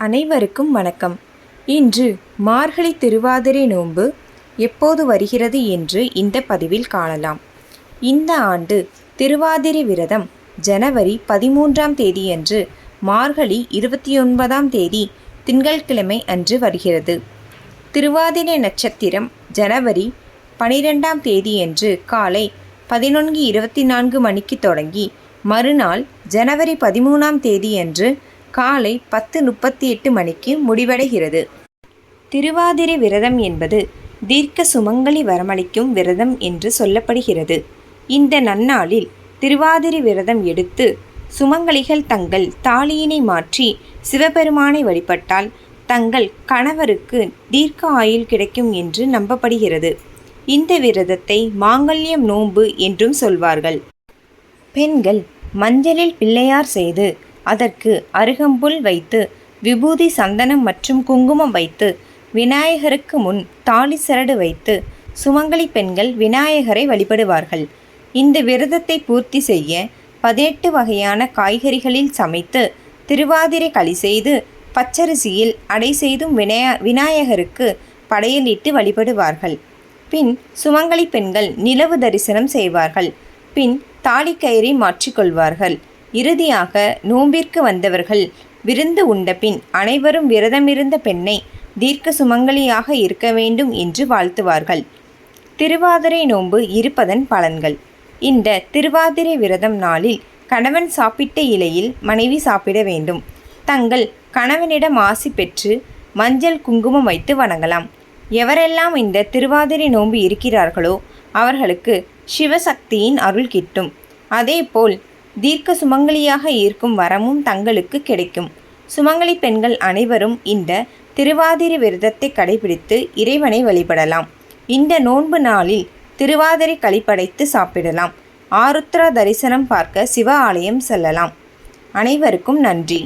அனைவருக்கும் வணக்கம். இன்று மார்கழி திருவாதிரை நோன்பு எப்போது வருகிறது என்று இந்த பதிவில் காணலாம். இந்த ஆண்டு திருவாதிரை விரதம் ஜனவரி 13ஆம் தேதியன்று மார்கழி 29ஆம் தேதி திங்கட்கிழமை அன்று வருகிறது. திருவாதிரை நட்சத்திரம் ஜனவரி 12ஆம் தேதியன்று காலை 11:24 மணிக்கு தொடங்கி மறுநாள் ஜனவரி 13ஆம் தேதியன்று காலை 10:38 மணிக்கு முடிவடைகிறது. திருவாதிரை விரதம் என்பது தீர்க்க சுமங்கலி வரமளிக்கும் விரதம் என்று சொல்லப்படுகிறது. இந்த நன்னாளில் திருவாதிரை விரதம் எடுத்து சுமங்கலிகள் தங்கள் தாலியினை மாற்றி சிவபெருமானை வழிபட்டால் தங்கள் கணவருக்கு தீர்க்க ஆயுள் கிடைக்கும் என்று நம்பப்படுகிறது. இந்த விரதத்தை மாங்கல்யம் நோன்பு என்றும் சொல்வார்கள். பெண்கள் மஞ்சளில் பிள்ளையார் செய்து அதற்கு அருகம்புல் வைத்து விபூதி, சந்தனம் மற்றும் குங்குமம் வைத்து விநாயகருக்கு முன் தாலி சரடு வைத்து சுமங்கலி பெண்கள் விநாயகரை வழிபடுவார்கள். இந்த விரதத்தை பூர்த்தி செய்ய 18 வகையான காய்கறிகளில் சமைத்து திருவாதிரை களி செய்து பச்சரிசியில் அடை செய்தும் விநாயகருக்கு படையலிட்டு வழிபடுவார்கள். பின் சுமங்கலி பெண்கள் நிலவு தரிசனம் செய்வார்கள். பின் தாலிக்கயிறை மாற்றிக்கொள்வார்கள். இறுதியாக நோம்பிற்கு வந்தவர்கள் விருந்து உண்ட பின் அனைவரும் விரதமிருந்த பெண்ணை தீர்க்க சுமங்கலியாக இருக்க வேண்டும் என்று வாழ்த்துவார்கள். திருவாதிரை நோன்பு இருப்பதன் பலன்கள். இந்த திருவாதிரை விரதம் நாளில் கணவன் சாப்பிட்ட இலையில் மனைவி சாப்பிட வேண்டும். தங்கள் கணவனிடம் ஆசி பெற்று மஞ்சள் குங்குமம் வைத்து வணங்கலாம். எவரெல்லாம் இந்த திருவாதிரை நோன்பு இருக்கிறார்களோ அவர்களுக்கு சிவசக்தியின் அருள் கிட்டும். அதேபோல் தீர்க்க சுமங்கலியாக இருக்கும் வரமும் தங்களுக்கு கிடைக்கும். சுமங்கலி பெண்கள் அனைவரும் இந்த திருவாதிரை விரதத்தை கடைபிடித்து இறைவனை வழிபடலாம். இந்த நோன்பு நாளில் திருவாதிரை களி படைத்து சாப்பிடலாம். ஆருத்ரா தரிசனம் பார்க்க சிவ ஆலயம் செல்லலாம். அனைவருக்கும் நன்றி.